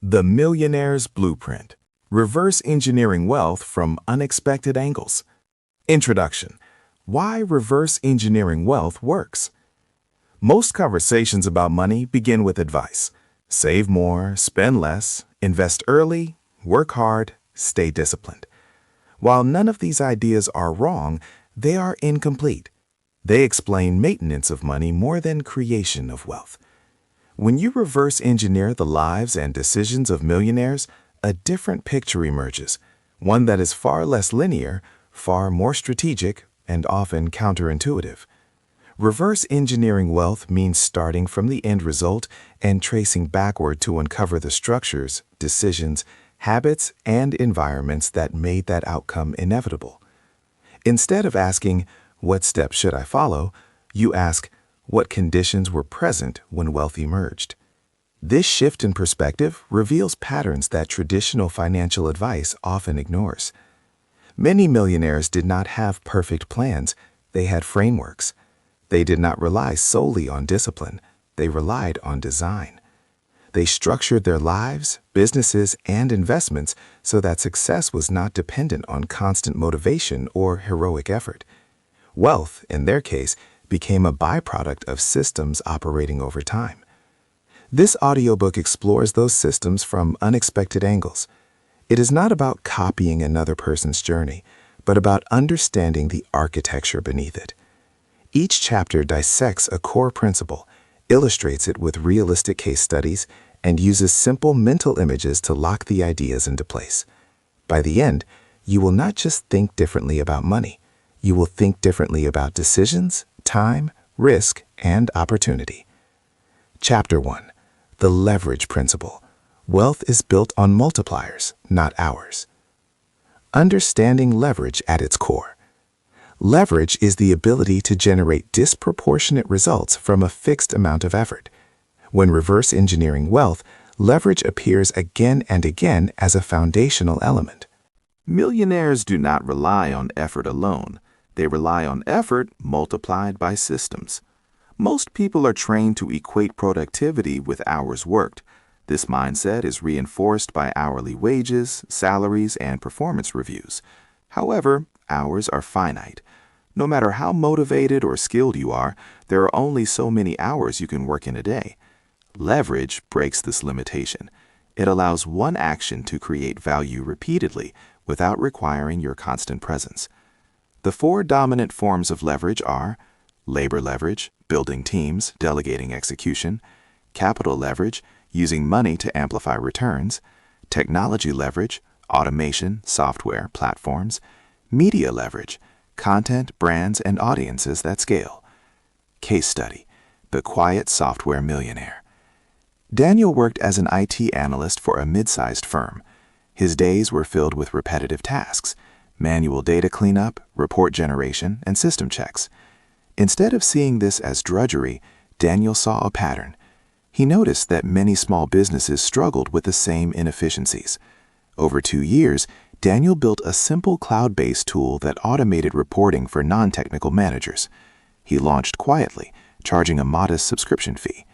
The Millionaire's Blueprint. Reverse engineering wealth from unexpected angles. Introduction. Why reverse engineering wealth works. Most conversations about money begin with advice. Save more, spend less, invest early, work hard, stay disciplined. While none of these ideas are wrong, they are incomplete. They explain maintenance of money more than creation of wealth. When you reverse engineer the lives and decisions of millionaires, a different picture emerges, one that is far less linear, far more strategic, and often counterintuitive. Reverse engineering wealth means starting from the end result and tracing backward to uncover the structures, decisions, habits, and environments that made that outcome inevitable. Instead of asking, "What steps should I follow?" you ask, "What conditions were present when wealth emerged?" This shift in perspective reveals patterns that traditional financial advice often ignores. Many millionaires did not have perfect plans, they had frameworks. They did not rely solely on discipline, they relied on design. They structured their lives, businesses, and investments so that success was not dependent on constant motivation or heroic effort. Wealth, in their case, became a byproduct of systems operating over time. This audiobook explores those systems from unexpected angles. It is not about copying another person's journey, but about understanding the architecture beneath it. Each chapter dissects a core principle, illustrates it with realistic case studies, and uses simple mental images to lock the ideas into place. By the end, you will not just think differently about money, you will think differently about decisions, time, risk, and opportunity. Chapter 1. The Leverage Principle. Wealth is built on multipliers, not hours. Understanding leverage at its core. Leverage is the ability to generate disproportionate results from a fixed amount of effort. When reverse engineering wealth, leverage appears again and again as a foundational element. Millionaires do not rely on effort alone. They rely on effort multiplied by systems. Most people are trained to equate productivity with hours worked. This mindset is reinforced by hourly wages, salaries, and performance reviews. However, hours are finite. No matter how motivated or skilled you are, there are only so many hours you can work in a day. Leverage breaks this limitation. It allows one action to create value repeatedly without requiring your constant presence. The four dominant forms of leverage are labor leverage, building teams, delegating execution; capital leverage, using money to amplify returns; technology leverage, automation, software, platforms; media leverage, content, brands, and audiences that scale. Case study: the quiet software millionaire. Daniel worked as an IT analyst for a mid-sized firm. His days were filled with repetitive tasks: manual data cleanup, report generation, and system checks. Instead of seeing this as drudgery, Daniel saw a pattern. He noticed that many small businesses struggled with the same inefficiencies. Over 2 years, Daniel built a simple cloud-based tool that automated reporting for non-technical managers. He launched quietly, charging a modest subscription fee.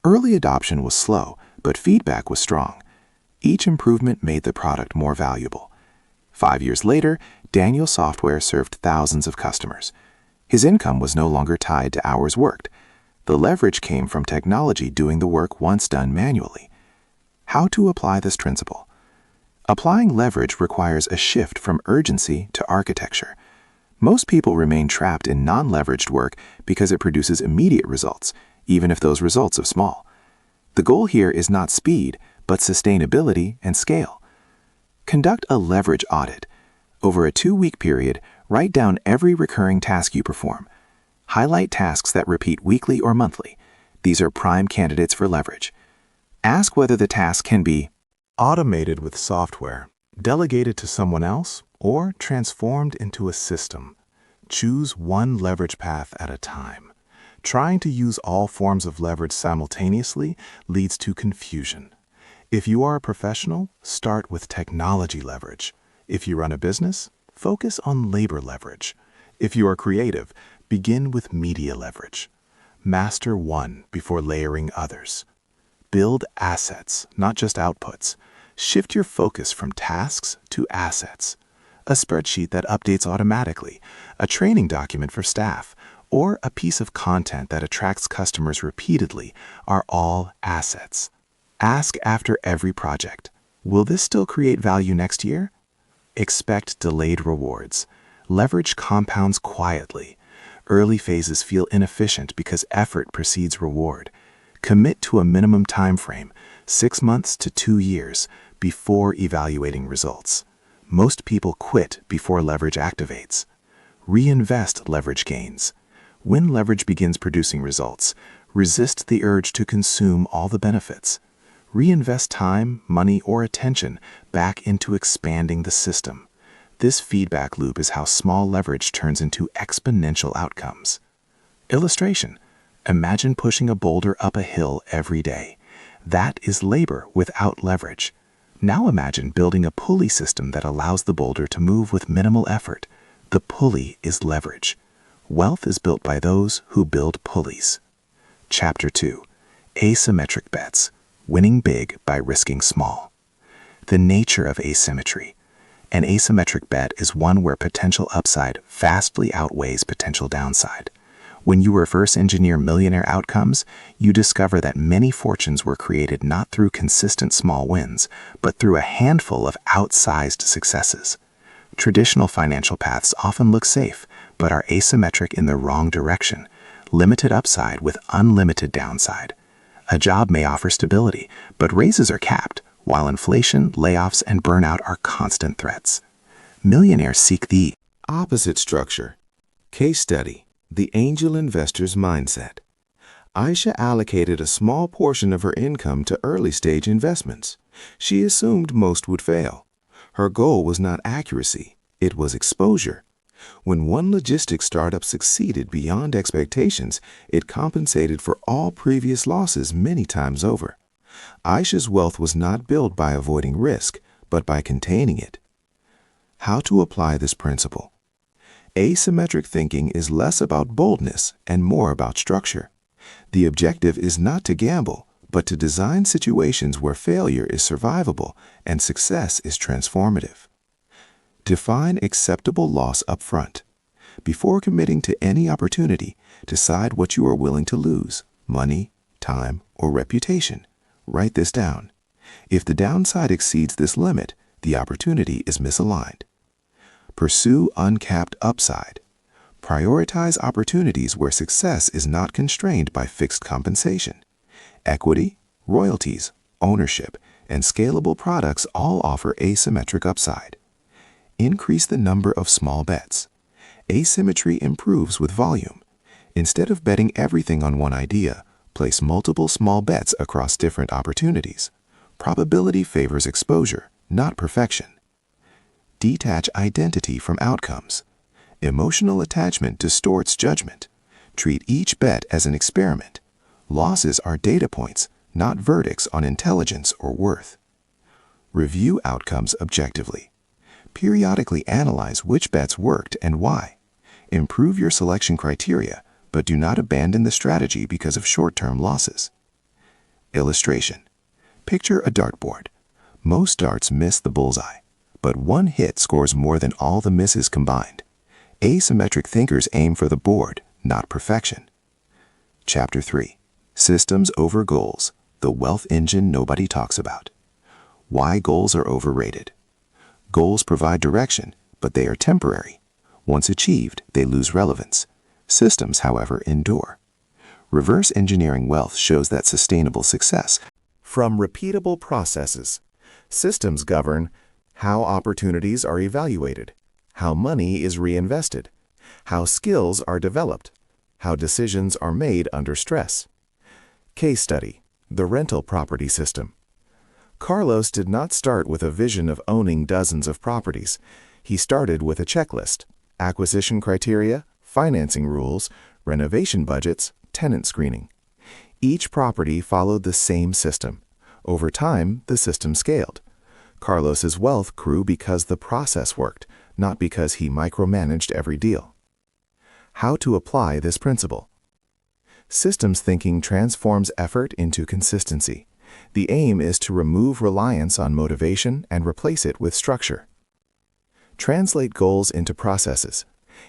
Early adoption was slow, but feedback was strong. Each improvement made the product more valuable. 5 years later, Daniel's software served thousands of customers. His income was no longer tied to hours worked. The leverage came from technology doing the work once done manually. How to apply this principle? Applying leverage requires a shift from urgency to architecture. Most people remain trapped in non-leveraged work because it produces immediate results, even if those results are small. The goal here is not speed, but sustainability and scale. Conduct a leverage audit. Over a 2-week period, write down every recurring task you perform. Highlight tasks that repeat weekly or monthly. These are prime candidates for leverage. Ask whether the task can be automated with software, delegated to someone else, or transformed into a system. Choose one leverage path at a time. Trying to use all forms of leverage simultaneously leads to confusion. If you are a professional, start with technology leverage. If you run a business, focus on labor leverage. If you are creative, begin with media leverage. Master one before layering others. Build assets, not just outputs. Shift your focus from tasks to assets. A spreadsheet that updates automatically, a training document for staff, or a piece of content that attracts customers repeatedly are all assets. Ask after every project, will this still create value next year? Expect delayed rewards. Leverage compounds quietly. Early phases feel inefficient because effort precedes reward. Commit to a minimum time frame, 6 months to 2 years, before evaluating results. Most people quit before leverage activates. Reinvest leverage gains. When leverage begins producing results, resist the urge to consume all the benefits. Reinvest time, money, or attention back into expanding the system. This feedback loop is how small leverage turns into exponential outcomes. Illustration. Imagine pushing a boulder up a hill every day. That is labor without leverage. Now imagine building a pulley system that allows the boulder to move with minimal effort. The pulley is leverage. Wealth is built by those who build pulleys. Chapter 2. Asymmetric bets. Winning big by risking small. The nature of asymmetry. An asymmetric bet is one where potential upside vastly outweighs potential downside. When you reverse engineer millionaire outcomes, you discover that many fortunes were created not through consistent small wins, but through a handful of outsized successes. Traditional financial paths often look safe, but are asymmetric in the wrong direction. Limited upside with unlimited downside. A job may offer stability, but raises are capped, while inflation, layoffs, and burnout are constant threats. Millionaires seek the Opposite structure. Case study. The angel investor's mindset. Aisha allocated a small portion of her income to early-stage investments. She assumed most would fail. Her goal was not accuracy, it was exposure. When one logistics startup succeeded beyond expectations, it compensated for all previous losses many times over. Aisha's wealth was not built by avoiding risk, but by containing it. How to apply this principle? Asymmetric thinking is less about boldness and more about structure. The objective is not to gamble, but to design situations where failure is survivable and success is transformative. Define acceptable loss up front. Before committing to any opportunity, decide what you are willing to lose: money, time, or reputation. Write this down. If the downside exceeds this limit, the opportunity is misaligned. Pursue uncapped upside. Prioritize opportunities where success is not constrained by fixed compensation. Equity, royalties, ownership, and scalable products all offer asymmetric upside. Increase the number of small bets. Asymmetry improves with volume. Instead of betting everything on one idea, place multiple small bets across different opportunities. Probability favors exposure, not perfection. Detach identity from outcomes. Emotional attachment distorts judgment. Treat each bet as an experiment. Losses are data points, not verdicts on intelligence or worth. Review outcomes objectively. Periodically analyze which bets worked and why. Improve your selection criteria, but do not abandon the strategy because of short-term losses. Illustration. Picture a dartboard. Most darts miss the bullseye, but one hit scores more than all the misses combined. Asymmetric thinkers aim for the board, not perfection. Chapter 3. Systems over goals, the wealth engine nobody talks about. Why goals are overrated. Goals provide direction, but they are temporary. Once achieved, they lose relevance. Systems, however, endure. Reverse engineering wealth shows that sustainable success from repeatable processes. Systems govern how opportunities are evaluated, how money is reinvested, how skills are developed, how decisions are made under stress. Case study: the rental property system. Carlos did not start with a vision of owning dozens of properties. He started with a checklist: acquisition criteria, financing rules, renovation budgets, tenant screening. Each property followed the same system. Over time, the system scaled. Carlos's wealth grew because the process worked, not because he micromanaged every deal. How to apply this principle? Systems thinking transforms effort into consistency. The aim is to remove reliance on motivation and replace it with structure. Translate goals into processes.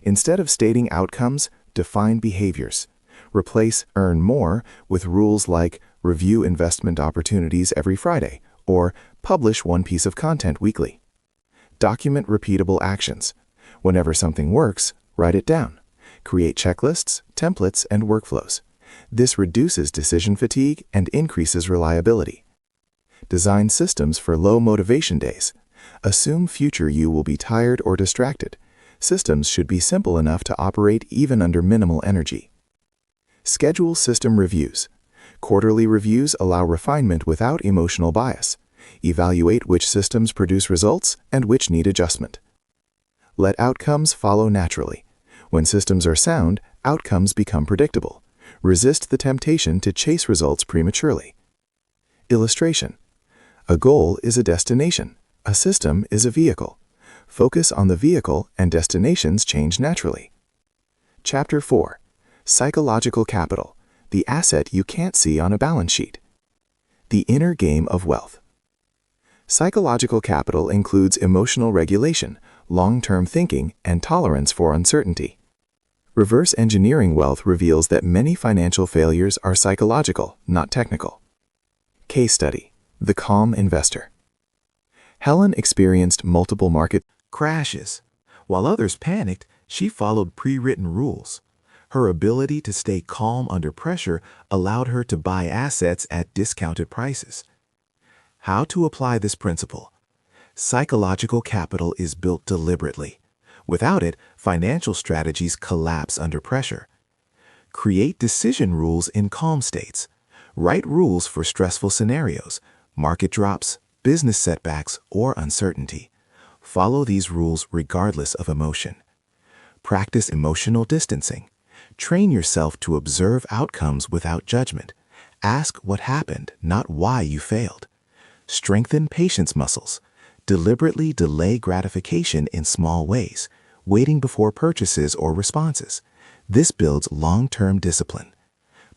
Instead of stating outcomes, define behaviors. Replace earn more with rules like review investment opportunities every Friday or publish one piece of content weekly. Document repeatable actions. Whenever something works, write it down. Create checklists, templates, and workflows. This reduces decision fatigue and increases reliability. Design systems for low motivation days. Assume future you will be tired or distracted. Systems should be simple enough to operate even under minimal energy. Schedule system reviews. Quarterly reviews allow refinement without emotional bias. Evaluate which systems produce results and which need adjustment. Let outcomes follow naturally. When systems are sound, outcomes become predictable. Resist the temptation to chase results prematurely. Illustration. A goal is a destination. A system is a vehicle. Focus on the vehicle and destinations change naturally. Chapter 4. Psychological Capital, the asset you can't see on a balance sheet. The inner game of wealth. Psychological capital includes emotional regulation, long-term thinking, and tolerance for uncertainty. Reverse engineering wealth reveals that many financial failures are psychological, not technical. Case study: The Calm Investor. Helen experienced multiple market crashes. While others panicked, she followed pre-written rules. Her ability to stay calm under pressure allowed her to buy assets at discounted prices. How to apply this principle? Psychological capital is built deliberately. Without it, financial strategies collapse under pressure. Create decision rules in calm states. Write rules for stressful scenarios, market drops, business setbacks, or uncertainty. Follow these rules regardless of emotion. Practice emotional distancing. Train yourself to observe outcomes without judgment. Ask what happened, not why you failed. Strengthen patience muscles. Deliberately delay gratification in small ways, waiting before purchases or responses. This builds long-term discipline.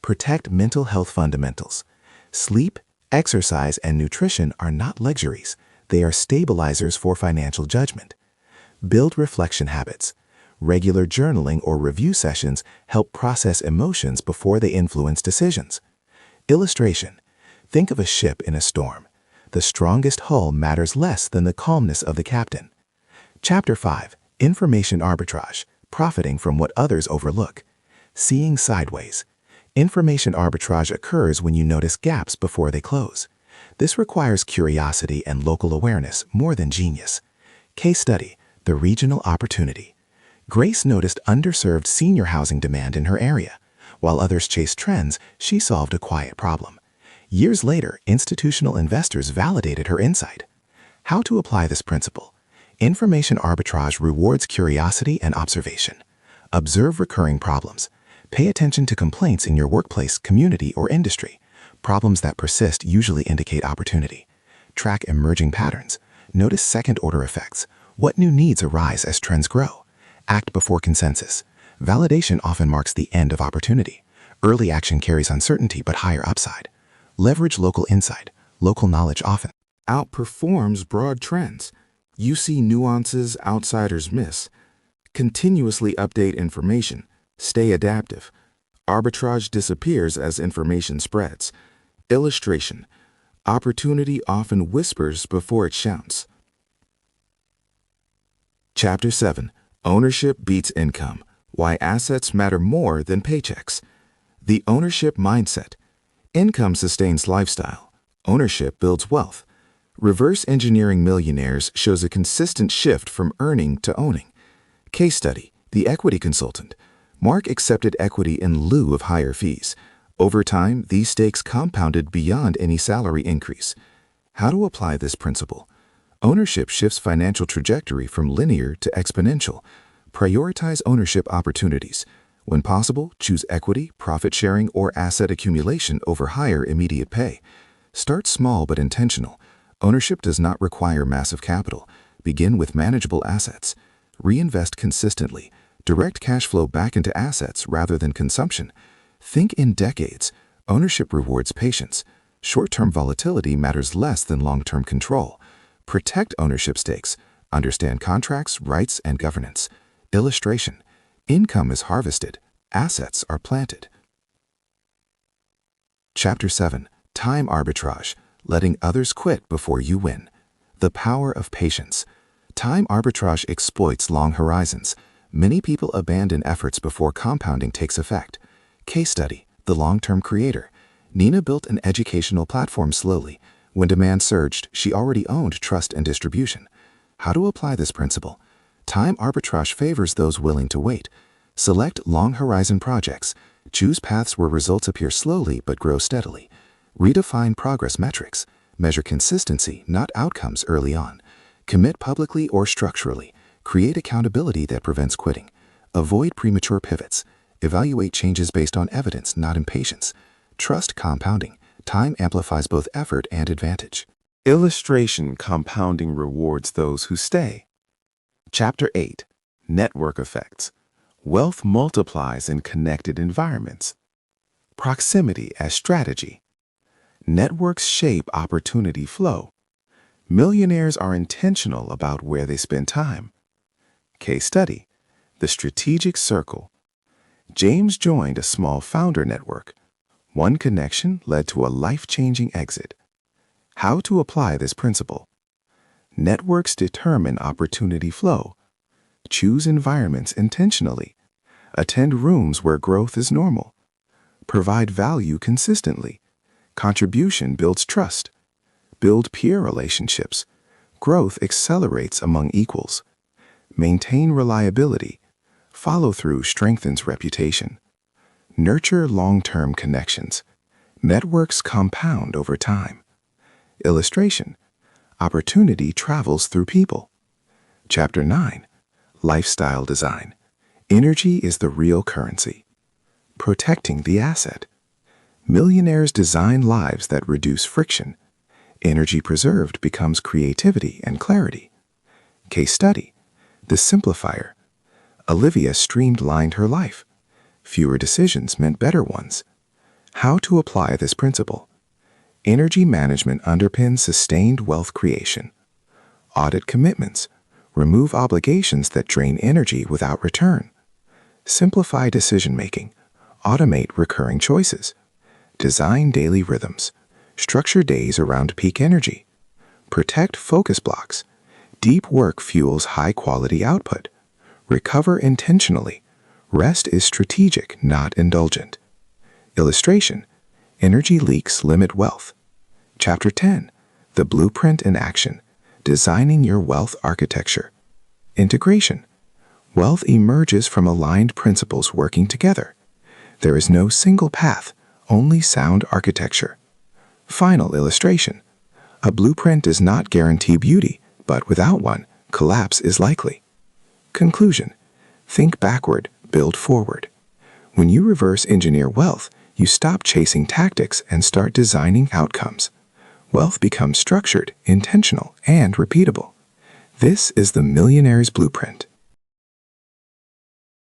Protect mental health fundamentals. Sleep, exercise, and nutrition are not luxuries. They are stabilizers for financial judgment. Build reflection habits. Regular journaling or review sessions help process emotions before they influence decisions. Illustration. Think of a ship in a storm. The strongest hull matters less than the calmness of the captain. Chapter 5. Information arbitrage, profiting from what others overlook. Seeing sideways. Information arbitrage occurs when you notice gaps before they close. This requires curiosity and local awareness more than genius. Case study: The Regional Opportunity. Grace noticed underserved senior housing demand in her area. While others chased trends, she solved a quiet problem. Years later, institutional investors validated her insight. How to apply this principle? Information arbitrage rewards curiosity and observation. Observe recurring problems. Pay attention to complaints in your workplace, community, or industry. Problems that persist usually indicate opportunity. Track emerging patterns. Notice second-order effects. What new needs arise as trends grow? Act before consensus. Validation often marks the end of opportunity. Early action carries uncertainty but higher upside. Leverage local insight. Local knowledge often outperforms broad trends. You see nuances outsiders miss. Continuously update information. Stay adaptive. Arbitrage disappears as information spreads. Illustration. Opportunity often whispers before it shouts. Chapter 7. Ownership beats income. Why assets matter more than paychecks. The ownership mindset. Income sustains lifestyle. Ownership builds wealth. Reverse engineering Millionaires shows a consistent shift from earning to owning. Case study: The Equity Consultant. Mark accepted equity in lieu of higher fees. Over time, these stakes compounded beyond any salary increase. How to apply this principle? Ownership shifts financial trajectory from linear to exponential. Prioritize ownership opportunities. When possible, choose equity, profit sharing, or asset accumulation over higher immediate pay. Start small but intentional. Ownership does not require massive capital. Begin with manageable assets. Reinvest consistently. Direct cash flow back into assets rather than consumption. Think in decades. Ownership rewards patience. Short-term volatility matters less than long-term control. Protect ownership stakes. Understand contracts, rights, and governance. Illustration. Income is harvested. Assets are planted. Chapter 7. Time arbitrage. Letting others quit before you win. The power of patience. Time arbitrage exploits long horizons. Many people abandon efforts before compounding takes effect. Case study. The long-term creator. Nina built an educational platform slowly. When demand surged, she already owned trust and distribution. How to apply this principle? Time arbitrage favors those willing to wait. Select long-horizon projects. Choose paths where results appear slowly but grow steadily. Redefine progress metrics. Measure consistency, not outcomes early on. Commit publicly or structurally. Create accountability that prevents quitting. Avoid premature pivots. Evaluate changes based on evidence, not impatience. Trust compounding. Time amplifies both effort and advantage. Illustration: compounding rewards those who stay. Chapter 8. Network effects. Wealth multiplies in connected environments. Proximity as strategy. Networks shape opportunity flow. Millionaires are intentional about where they spend time. Case study: the strategic circle. James joined a small founder network. One connection led to a life-changing exit. How to apply this principle? Networks determine opportunity flow. Choose environments intentionally. Attend rooms where growth is normal. Provide value consistently. Contribution builds trust. Build peer relationships. Growth accelerates among equals. Maintain reliability. Follow-through strengthens reputation. Nurture long-term connections. Networks compound over time. Illustration: opportunity travels through people. Chapter 9. Lifestyle design. Energy is the real currency. Protecting the asset. Millionaires design lives that reduce friction. Energy preserved becomes creativity and clarity. Case study: the simplifier. Olivia streamlined her life. Fewer decisions meant better ones. How to apply this principle? Energy management underpins sustained wealth creation. Audit commitments. Remove obligations that drain energy without return. Simplify decision-making. Automate recurring choices. Design daily rhythms. Structure days around peak energy. Protect focus blocks. Deep work fuels high-quality output. Recover intentionally. Rest is strategic, not indulgent. Illustration: energy leaks limit wealth. Chapter 10. The blueprint in action. Designing your wealth architecture. Integration. Wealth emerges from aligned principles working together. There is no single path, only sound architecture. Final illustration. A blueprint does not guarantee beauty, but without one, collapse is likely. Conclusion. Think backward, build forward. When you reverse engineer wealth, you stop chasing tactics and start designing outcomes. Wealth becomes structured, intentional, and repeatable. This is the Millionaire's Blueprint.